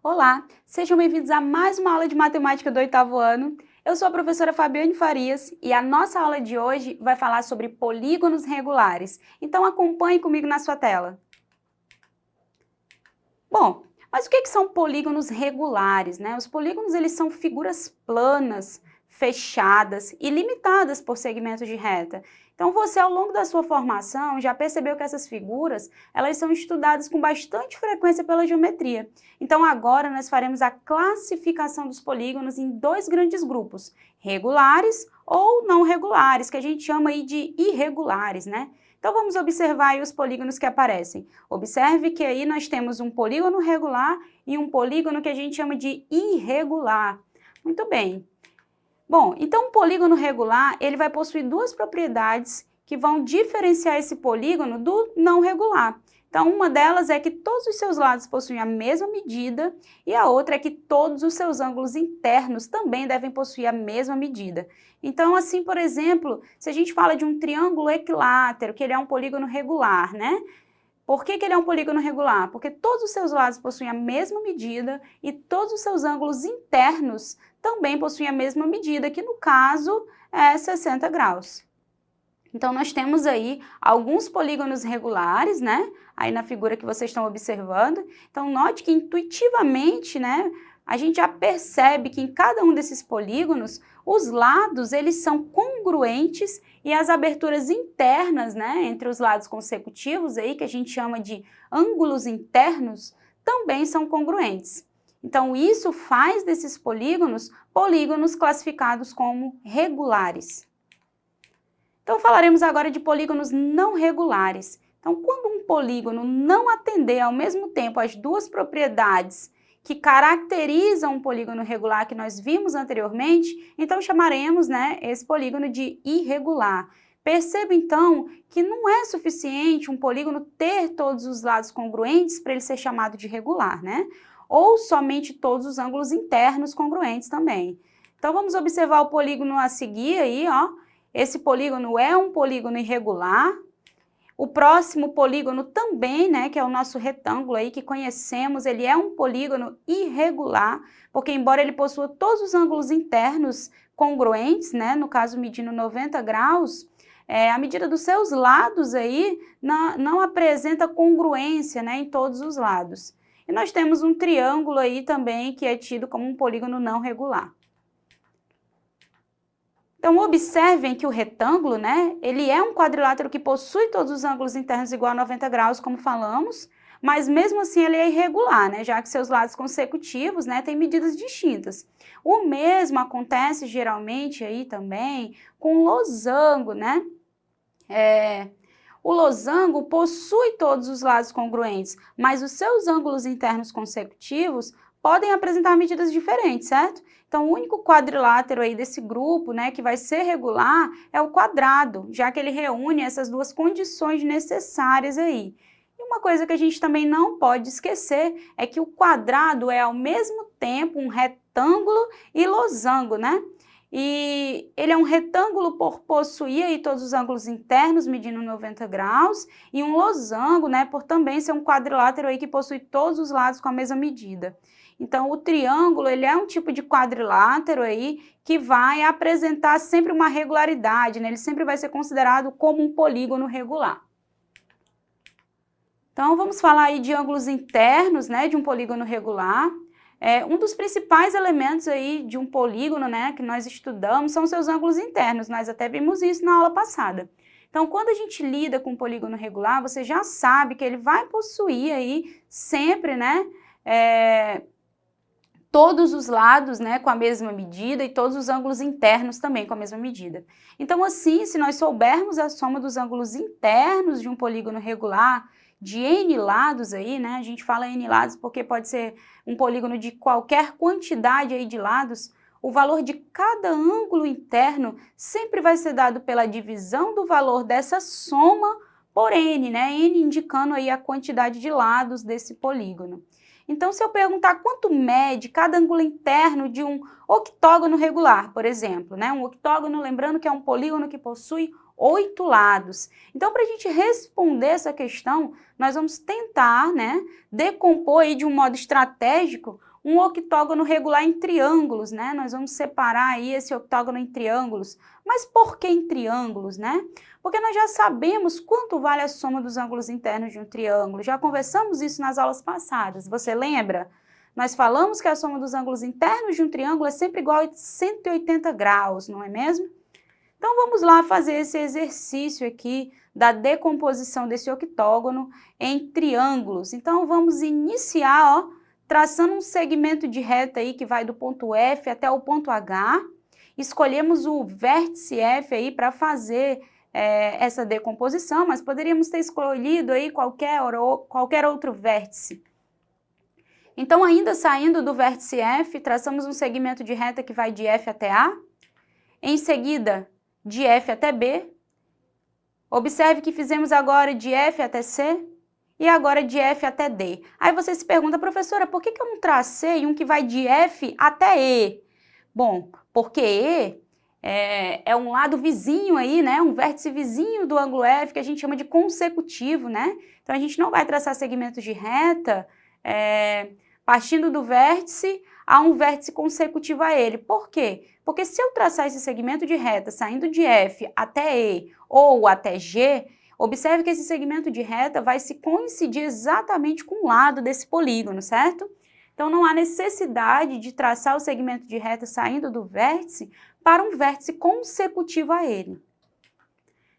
Olá, sejam bem-vindos a mais uma aula de matemática do 8º ano. Eu sou a professora Fabiane Farias e a nossa aula de hoje vai falar sobre polígonos regulares. Então acompanhe comigo na sua tela. Bom, mas o que são polígonos regulares, né? Os polígonos eles são figuras planas, fechadas e limitadas por segmentos de reta. Então você, ao longo da sua formação, já percebeu que essas figuras, elas são estudadas com bastante frequência pela geometria. Então agora nós faremos a classificação dos polígonos em dois grandes grupos, regulares ou não regulares, que a gente chama aí de irregulares, né? Então vamos observar aí os polígonos que aparecem. Observe que aí nós temos um polígono regular e um polígono que a gente chama de irregular. Muito bem. Bom, então um polígono regular, ele vai possuir duas propriedades que vão diferenciar esse polígono do não regular. Então, uma delas é que todos os seus lados possuem a mesma medida e a outra é que todos os seus ângulos internos também devem possuir a mesma medida. Então, assim, por exemplo, se a gente fala de um triângulo equilátero, que ele é um polígono regular, né? Por que ele é um polígono regular? Porque todos os seus lados possuem a mesma medida e todos os seus ângulos internos também possuem a mesma medida, que no caso é 60 graus. Então, nós temos aí alguns polígonos regulares, né? Aí na figura que vocês estão observando. Então, note que intuitivamente, né? A gente já percebe que em cada um desses polígonos, os lados, eles são congruentes e as aberturas internas, né? Entre os lados consecutivos aí, que a gente chama de ângulos internos, também são congruentes. Então, isso faz desses polígonos, polígonos classificados como regulares. Então, falaremos agora de polígonos não regulares. Então, quando um polígono não atender ao mesmo tempo as duas propriedades que caracterizam um polígono regular que nós vimos anteriormente, então chamaremos, né, esse polígono de irregular. Perceba, então, que não é suficiente um polígono ter todos os lados congruentes para ele ser chamado de regular, né? Ou somente todos os ângulos internos congruentes também. Então, vamos observar o polígono a seguir aí, ó. Esse polígono é um polígono irregular. O próximo polígono também, né, que é o nosso retângulo aí que conhecemos, ele é um polígono irregular, porque embora ele possua todos os ângulos internos congruentes, né, no caso medindo 90 graus, a medida dos seus lados aí não apresenta congruência, né, em todos os lados. E nós temos um triângulo aí também que é tido como um polígono não regular. Então, observem que o retângulo, né, ele é um quadrilátero que possui todos os ângulos internos igual a 90 graus, como falamos, mas mesmo assim ele é irregular, né, já que seus lados consecutivos, né, têm medidas distintas. O mesmo acontece geralmente aí também com o losango, né? O losango possui todos os lados congruentes, mas os seus ângulos internos consecutivos podem apresentar medidas diferentes, certo? Então, o único quadrilátero aí desse grupo, né, que vai ser regular é o quadrado, já que ele reúne essas duas condições necessárias aí. E uma coisa que a gente também não pode esquecer é que o quadrado é ao mesmo tempo um retângulo e losango, né? E ele é um retângulo por possuir aí todos os ângulos internos medindo 90 graus e um losango, né, por também ser um quadrilátero aí que possui todos os lados com a mesma medida. Então, o triângulo, ele é um tipo de quadrilátero aí que vai apresentar sempre uma regularidade, né? Ele sempre vai ser considerado como um polígono regular. Então, vamos falar aí de ângulos internos, né, de um polígono regular. Um dos principais elementos aí de um polígono, né, que nós estudamos são seus ângulos internos. Nós até vimos isso na aula passada. Então, quando a gente lida com um polígono regular, você já sabe que ele vai possuir aí sempre, né, todos os lados, né, com a mesma medida e todos os ângulos internos também com a mesma medida. Então, assim, se nós soubermos a soma dos ângulos internos de um polígono regular, de n lados aí, né, a gente fala n lados porque pode ser um polígono de qualquer quantidade aí de lados, o valor de cada ângulo interno sempre vai ser dado pela divisão do valor dessa soma por n, né, n indicando aí a quantidade de lados desse polígono. Então, se eu perguntar quanto mede cada ângulo interno de um octógono regular, por exemplo, né? Um octógono, lembrando que é um polígono que possui 8 lados. Então, para a gente responder essa questão, nós vamos tentar, né, decompor aí de um modo estratégico um octógono regular em triângulos, né? Nós vamos separar aí esse octógono em triângulos. Mas por que em triângulos, né? Porque nós já sabemos quanto vale a soma dos ângulos internos de um triângulo. Já conversamos isso nas aulas passadas. Você lembra? Nós falamos que a soma dos ângulos internos de um triângulo é sempre igual a 180 graus, não é mesmo? Então, vamos lá fazer esse exercício aqui da decomposição desse octógono em triângulos. Então, vamos iniciar, ó, traçando um segmento de reta aí que vai do ponto F até o ponto H. Escolhemos o vértice F aí para fazer essa decomposição, mas poderíamos ter escolhido aí qualquer outro vértice. Então, ainda saindo do vértice F, traçamos um segmento de reta que vai de F até A. Em seguida, de F até B. Observe que fizemos agora de F até C e agora de F até D. Aí você se pergunta, professora, por que eu não tracei um que vai de F até E? Bom, porque E é um lado vizinho aí, né? Um vértice vizinho do ângulo F que a gente chama de consecutivo, né? Então a gente não vai traçar segmentos de reta partindo do vértice a um vértice consecutivo a ele. Por quê? Porque se eu traçar esse segmento de reta saindo de F até E ou até G, observe que esse segmento de reta vai se coincidir exatamente com o lado desse polígono, certo? Então, não há necessidade de traçar o segmento de reta saindo do vértice para um vértice consecutivo a ele.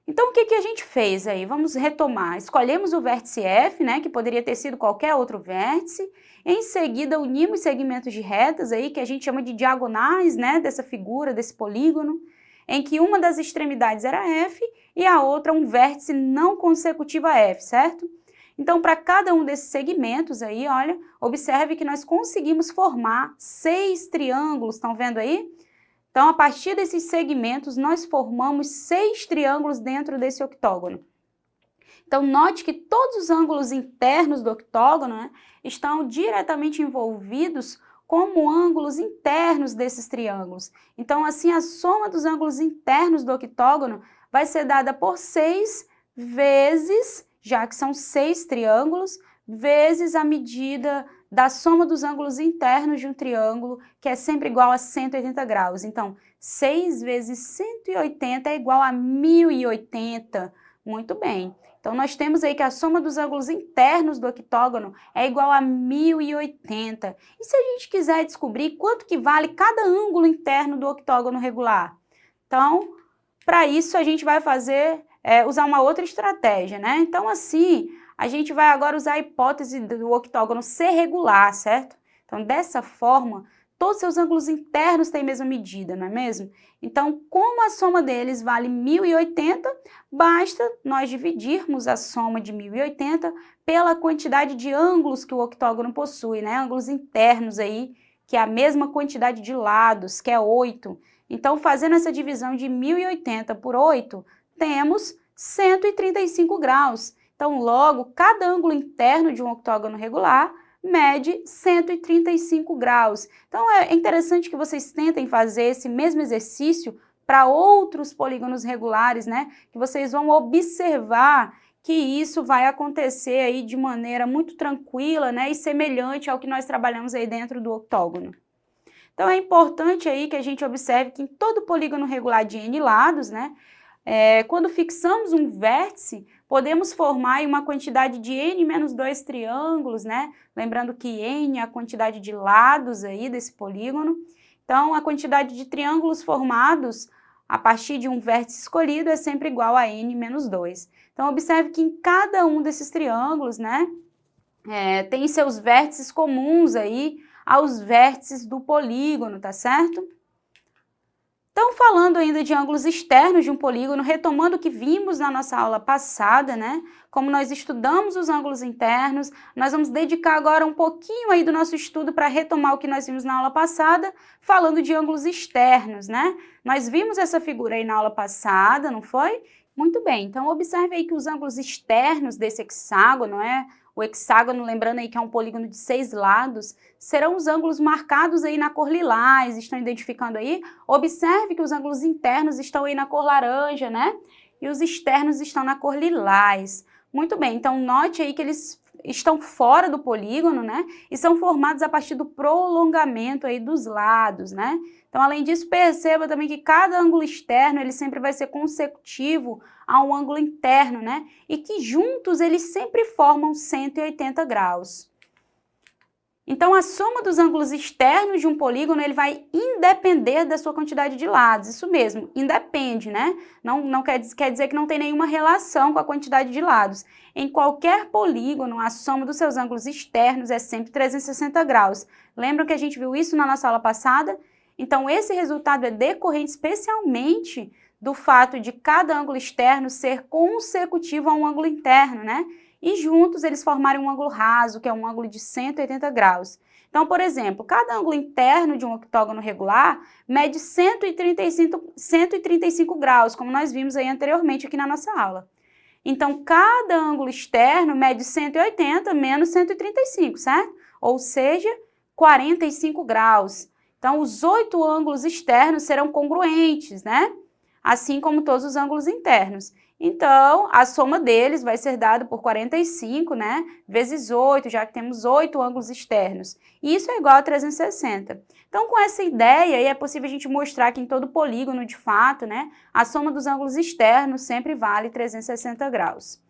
Então, o que a gente fez aí? Vamos retomar. Escolhemos o vértice F, né, que poderia ter sido qualquer outro vértice. Em seguida, unimos segmentos de retas aí, que a gente chama de diagonais, né, dessa figura, desse polígono, em que uma das extremidades era F e a outra um vértice não consecutivo a F, certo? Então, para cada um desses segmentos aí, olha, observe que nós conseguimos formar 6 triângulos, estão vendo aí? Então, a partir desses segmentos, nós formamos 6 triângulos dentro desse octógono. Então, note que todos os ângulos internos do octógono, né, estão diretamente envolvidos como ângulos internos desses triângulos. Então, assim, a soma dos ângulos internos do octógono vai ser dada por 6 vezes, já que são 6 triângulos, vezes a medida da soma dos ângulos internos de um triângulo, que é sempre igual a 180 graus. Então, 6 vezes 180 é igual a 1080. Muito bem. Então, nós temos aí que a soma dos ângulos internos do octógono é igual a 1080. E se a gente quiser descobrir quanto que vale cada ângulo interno do octógono regular? Então, para isso, a gente vai usar uma outra estratégia, né? Então, assim, a gente vai agora usar a hipótese do octógono ser regular, certo? Então, dessa forma, todos os seus ângulos internos têm a mesma medida, não é mesmo? Então, como a soma deles vale 1080, basta nós dividirmos a soma de 1080 pela quantidade de ângulos que o octógono possui, né? Ângulos internos aí, que é a mesma quantidade de lados, que é 8. Então, fazendo essa divisão de 1080 por 8, temos 135 graus. Então, logo, cada ângulo interno de um octógono regular mede 135 graus. Então, é interessante que vocês tentem fazer esse mesmo exercício para outros polígonos regulares, né? Que vocês vão observar que isso vai acontecer aí de maneira muito tranquila, né? E semelhante ao que nós trabalhamos aí dentro do octógono. Então, é importante aí que a gente observe que em todo polígono regular de N lados, né? Quando fixamos um vértice, podemos formar uma quantidade de N menos 2 triângulos, né? Lembrando que N é a quantidade de lados aí desse polígono. Então, a quantidade de triângulos formados a partir de um vértice escolhido é sempre igual a N menos 2. Então, observe que em cada um desses triângulos, né? Tem seus vértices comuns aí aos vértices do polígono, tá certo? Então, falando ainda de ângulos externos de um polígono, retomando o que vimos na nossa aula passada, né? Como nós estudamos os ângulos internos, nós vamos dedicar agora um pouquinho aí do nosso estudo para retomar o que nós vimos na aula passada, falando de ângulos externos, né? Nós vimos essa figura aí na aula passada, não foi? Muito bem, então observe aí que os ângulos externos desse hexágono, o hexágono, lembrando aí que é um polígono de 6 lados, serão os ângulos marcados aí na cor lilás, estão identificando aí? Observe que os ângulos internos estão aí na cor laranja, né? E os externos estão na cor lilás. Muito bem, então note aí que eles estão fora do polígono, né? E são formados a partir do prolongamento aí dos lados, né? Então, além disso, perceba também que cada ângulo externo, ele sempre vai ser consecutivo a um ângulo interno, né? E que juntos eles sempre formam 180 graus. Então, a soma dos ângulos externos de um polígono, ele vai independer da sua quantidade de lados. Isso mesmo, independe, né? Não quer dizer que não tem nenhuma relação com a quantidade de lados. Em qualquer polígono, a soma dos seus ângulos externos é sempre 360 graus. Lembram que a gente viu isso na nossa aula passada? Então, esse resultado é decorrente especialmente do fato de cada ângulo externo ser consecutivo a um ângulo interno, né? E juntos eles formarem um ângulo raso, que é um ângulo de 180 graus. Então, por exemplo, cada ângulo interno de um octógono regular mede 135 graus, como nós vimos aí anteriormente aqui na nossa aula. Então, cada ângulo externo mede 180 menos 135, certo? Ou seja, 45 graus. Então, os 8 ângulos externos serão congruentes, né? Assim como todos os ângulos internos. Então, a soma deles vai ser dada por 45, né, vezes 8, já que temos 8 ângulos externos. E isso é igual a 360. Então, com essa ideia, aí é possível a gente mostrar que em todo polígono, de fato, né, a soma dos ângulos externos sempre vale 360 graus.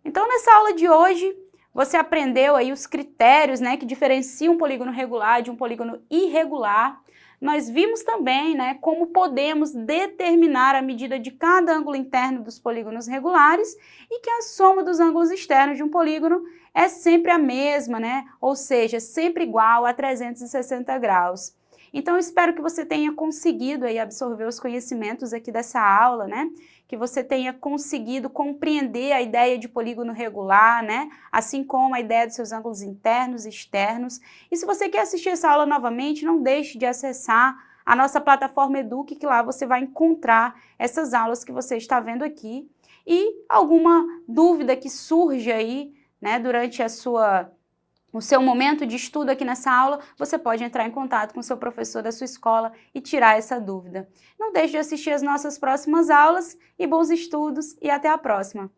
Então, nessa aula de hoje, você aprendeu aí os critérios, né, que diferenciam um polígono regular de um polígono irregular. Nós vimos também, né, como podemos determinar a medida de cada ângulo interno dos polígonos regulares e que a soma dos ângulos externos de um polígono é sempre a mesma, né, ou seja, sempre igual a 360 graus. Então, eu espero que você tenha conseguido aí absorver os conhecimentos aqui dessa aula, né, que você tenha conseguido compreender a ideia de polígono regular, né, assim como a ideia dos seus ângulos internos e externos. E se você quer assistir essa aula novamente, não deixe de acessar a nossa plataforma Eduque, que lá você vai encontrar essas aulas que você está vendo aqui. E alguma dúvida que surge aí, né, durante o seu momento de estudo aqui nessa aula, você pode entrar em contato com o seu professor da sua escola e tirar essa dúvida. Não deixe de assistir as nossas próximas aulas e bons estudos e até a próxima!